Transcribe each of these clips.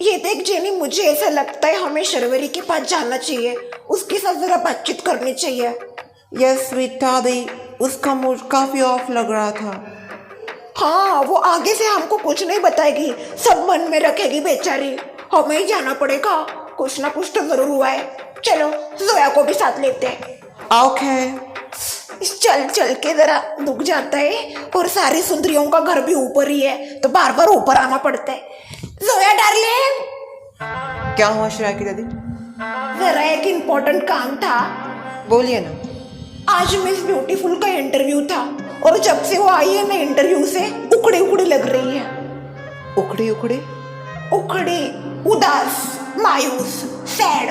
ये देख जेनी, मुझे ऐसा लगता है हमें शर्वरी के पास जाना चाहिए, उसके साथ जरा बातचीत करनी चाहिए। यस स्वीट दादी, उसका मूड काफी ऑफ लग रहा था। हाँ, वो आगे से हमको कुछ नहीं बताएगी, सब मन में रखेगी बेचारी। हमें ही जाना पड़ेगा, कुछ ना कुछ तो जरूर हुआ है। चलो जोया को भी साथ लेते हैं। ओके। चल चल के जरा दुख जाता है, और सारी सुंदरियों का घर भी ऊपर ही है तो बार बार ऊपर आना पड़ता है। जोया डार्लिंग। क्या हुआ श्रेया की दादी? जरा एक इम्पोर्टेंट काम था। बोलिए ना। आज मिस ब्यूटीफुल का इंटरव्यू था, और जब से वो आई है ना इंटरव्यू से उखड़ी उखड़ी लग रही है। उखड़ी उखड़ी? उखड़ी, उदास, मायूस, सैड।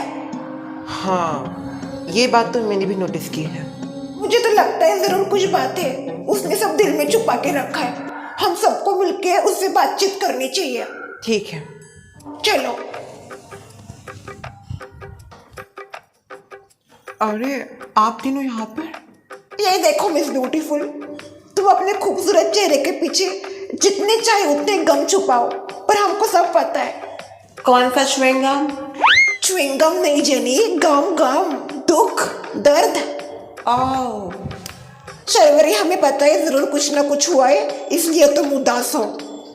हाँ, ये बात तो मैंने भी नोटिस की है। मुझे तो लगता है जरूर कुछ बात है, उसने सब दिल में छुपा के रखा है। हम सबको मिलके उससे बातचीत करनी चाहिए। ठीक है, चलो। अरे आप तीनों यहाँ पर? ये देखो मिस ब्यूटीफुल, तुम अपने खूबसूरत चेहरे के पीछे जितने चाहे उतने गम छुपाओ, पर हमको सब पता है। कौन सा च्युइंगम? च्युइंगम नहीं जेनी, गम गम, दुख, दर्द। ओह, शर्वरी, हमें पता है जरूर कुछ ना कुछ हुआ है, इसलिए तुम उदास हो।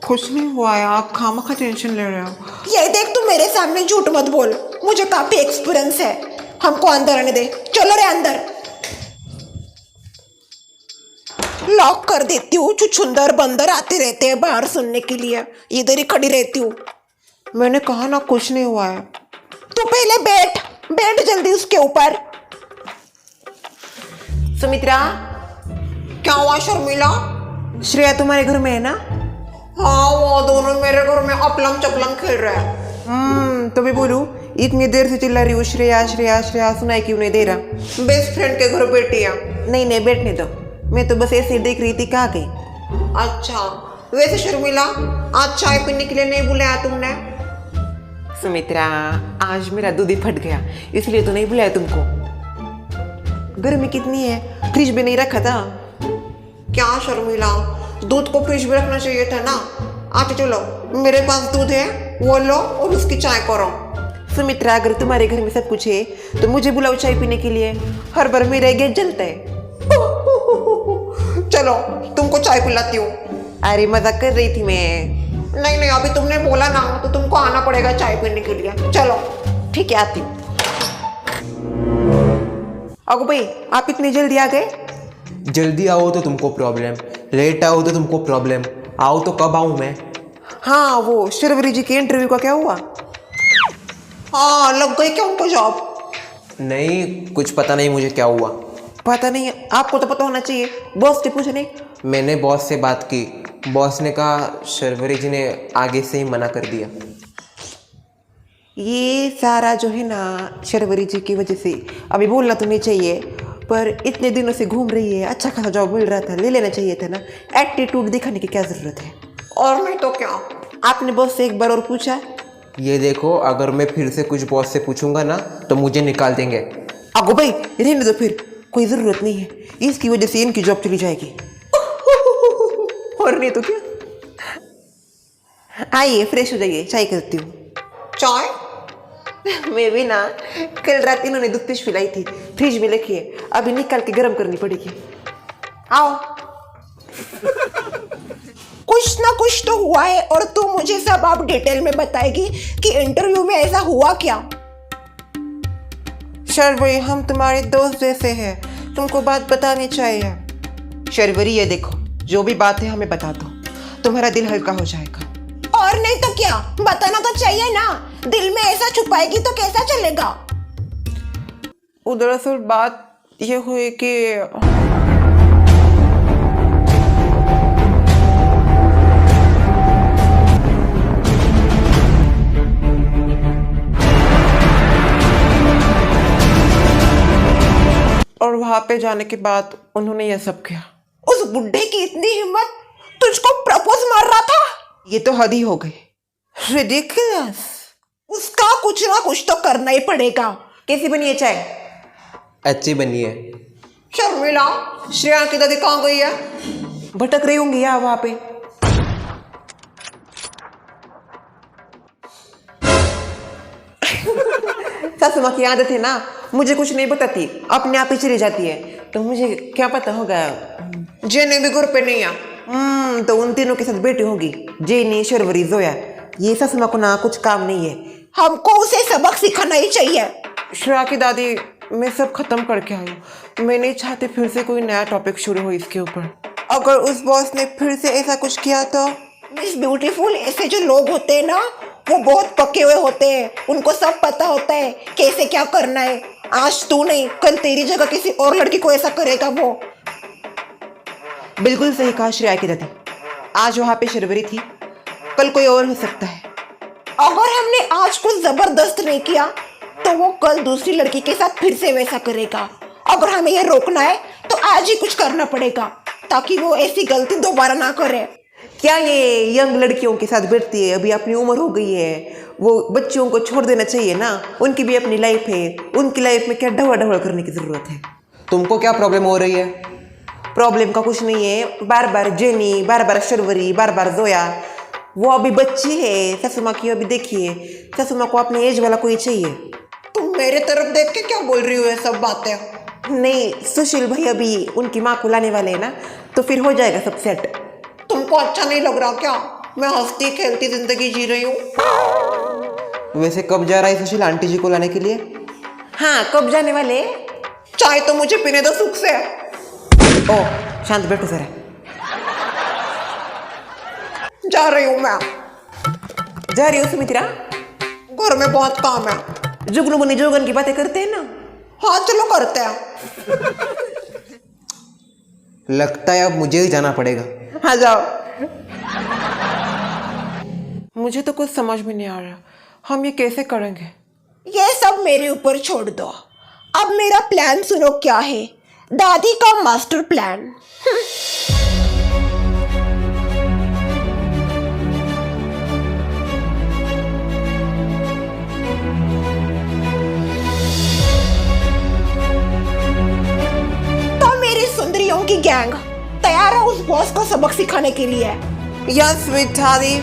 कुछ नहीं हुआ है, आप खामखा टेंशन ले रहे हो। ये देख, तू मेरे सामने झूठ मत बोल, मुझे काफी एक्सपीरियंस है। हमको अंदर आने दे, चलो रे अंदर। लॉक कर देती हूँ, छुछुंदर बंदर आते रहते हैं बाहर सुनने के लिए, इधर ही खड़ी रहती हूँ। मैंने कहा ना कुछ नहीं हुआ है। तू पहले बैठ, बैठ जल्दी उसके ऊपर। सुमित्रा, क्या हुआ शर्मिला? श्रेया तुम्हारे घर में है ना? हाँ, वो दोनों मेरे घर में अपलम चपलम खेल रहे हैं। तो भी बोलूं, इतनी देर से चिल्ला रही हूँ श्रेया श्रेया श्रेया, सुनाई क्यों नहीं दे रहा? बेस्ट फ्रेंड के घर बैठी है। नहीं नहीं, बैठने दो, मैं तो बस ऐसे देख रही थी, कहाँ गई? अच्छा, वैसे शर्मिला, आज चाय पीने के लिए नहीं बुलाया तुमने? सुमित्रा, आज मेरा दूध ही फट गया, इसलिए तो नहीं बुलाया तुमको। गर्मी कितनी है, फ्रिज में नहीं रखा था। क्या शर्मिला, दूध को फ्रिज में रखना चाहिए था ना। अच्छा चलो, मेरे पास दूध है, वो लो और उसकी चाय करो। सुमित्रा, अगर तुम्हारे घर में सब कुछ है तो मुझे बुलाओ चाय पीने के लिए, हर बार मेरा गैस जलता है। चलो तुमको चाय पिलाती हूँ। अरे मजाक कर रही थी मैं। नहीं नहीं, अभी तुमने बोला ना तो तुमको आना पड़ेगा चाय पीने के लिए। चलो। ठीक है, आती हूँ। अगो भाई, आप इतनी जल्दी आ गए? जल्दी आओ तो तुमको प्रॉब्लम, लेट आओ तो तुमको प्रॉब्लम। आओ तो कब आऊँ मैं? हाँ, वो शर्वरी जी के इंटरव्यू का क्या हुआ? हाँ, लग गई क्या उनको जॉब? नहीं, कुछ पता नहीं मुझे क्या हुआ। पता नहीं है? आपको तो पता होना चाहिए, बॉस से पूछने। मैंने बॉस से बात की, बॉस ने कहा शर्वरी जी ने आगे से ही मना कर दिया। ये सारा जो है ना शर्वरी जी की वजह से। अभी बोलना तो नहीं चाहिए, पर इतने दिनों से घूम रही है, अच्छा खासा जॉब मिल रहा था, ले लेना चाहिए था ना। एटीट्यूड दिखाने की क्या ज़रूरत है? और नहीं तो क्या। आपने बॉस से एक बार और पूछा? ये देखो, अगर मैं फिर से कुछ बॉस से पूछूंगा ना तो मुझे निकाल देंगे। अगो भाई, रहने दो, फिर कोई ज़रूरत नहीं है, इसकी वजह से इनकी जॉब चली जाएगी। और नहीं तो क्या। आइए, फ्रेश हो जाइए, चाय करती हूँ। चाय? मैं भी ना, कल रात इन्होंने दूध पिश पिलाई थी, फ्रिज में रखी है, अभी निकाल के गर्म करनी पड़ेगी। आओ। कुछ ना कुछ तो हुआ है, और तू मुझे सब आप डिटेल में बताएगी कि इंटरव्यू में ऐसा हुआ क्या। शर्वरी, हम तुम्हारे दोस्त जैसे हैं, तुमको बात बतानी चाहिए। शर्वरी, ये देखो, जो भी बात है हमें बता दो, तुम्हारा दिल हल्का हो जाएगा। और नहीं तो क्या, बताना तो चाहिए ना, दिल में ऐसा छुपाएगी तो कैसा चलेगा। दरअसल बात ये हुई कि और वहां पे जाने के बाद उन्होंने यह सब किया। उस बुढ़े की इतनी हिम्मत, तुझको प्रपोज मार रहा था। ये तो हद ही हो गई, रिडिकुलस। उसका कुछ ना कुछ तो करना ही पड़ेगा। कैसी बनी है चाय? अच्छी बनी है। शर्मिला, श्रेया की दादी कहाँ गई है? भटक रही होंगी यार वहां पे। सासू माँ की आदत है ना, मुझे कुछ नहीं बताती, अपने आप ही चली जाती है। तो मुझे क्या पता होगा, जेनी भी घर पे नहीं है। तो उन तीनों के साथ बेटी होगी, जेनी, शर्वरी, जोया। ये सासू माँ को ना कुछ काम नहीं है। हमको उसे सबक सिखाना ही चाहिए। श्रेया की दादी, मैं सब खत्म करके आई हूँ। मैं नहीं चाहती फिर से कोई नया टॉपिक शुरू हो इसके ऊपर। अगर उस बॉस ने फिर से ऐसा कुछ किया तो? मिस ब्यूटीफुल, ऐसे जो लोग होते हैं ना, वो बहुत पके हुए होते हैं। उनको सब पता होता है कैसे क्या करना है। आज तू नहीं, कल तेरी जगह किसी और लड़की को ऐसा करेगा वो। बिल्कुल सही कहा श्रेया की दादी। आज वहाँ पे शर्वरी थी, कल कोई और हो सकता है। अगर हमने आज कुछ जबरदस्त नहीं किया तो वो कल दूसरी लड़की के साथ फिर से वैसा करेगा। अगर हमें ये रोकना है तो आज ही कुछ करना पड़ेगा ताकि वो ऐसी गलती दोबारा ना करे। क्या ये यंग लड़कियों के साथ बैठती है? अभी अपनी उम्र हो गई है, वो बच्चियों को छोड़ देना चाहिए ना। उनकी भी अपनी लाइफ है, उनकी लाइफ में क्या ढवड़ ढवड़ करने की जरूरत है? तुमको क्या प्रॉब्लम हो रही है? प्रॉब्लम का कुछ नहीं है। बार बार जेनी, बार बार शर्वरी, बार बार जोया, वो अभी बच्ची है। सासू माँ की अभी देखिए, सासू माँ को अपने एज वाला कोई चाहिए। तुम मेरे तरफ देख के क्या बोल रही हो ये सब बातें? नहीं, सुशील भाई अभी उनकी माँ को लाने वाले हैं ना, तो फिर हो जाएगा सब सेट। तुमको अच्छा नहीं लग रहा क्या? मैं हंसती खेलती जिंदगी जी रही हूँ। वैसे कब जा रहा है सुशील आंटी जी को लाने के लिए? हाँ, कब जाने वाले? चाय तो मुझे पीने दो सुख से। ओ, शांत बैठो जरा। जा रही हूँ मैं। जा रही हो सुमित्रा? घर में बहुत काम है। जुगनू मुनि जोगन की बातें करते हैं ना। हाँ चलो करते हैं। लगता है अब मुझे ही जाना पड़ेगा। हाँ जाओ। मुझे तो कुछ समझ में नहीं आ रहा, हम ये कैसे करेंगे? ये सब मेरे ऊपर छोड़ दो। अब मेरा प्लान सुनो क्या है। दादी का मास्टर प्लान। तो मेरी सुंदरियों की गैंग तैयार है उस बॉस को सबक सिखाने के लिए। यस स्वीट दादी।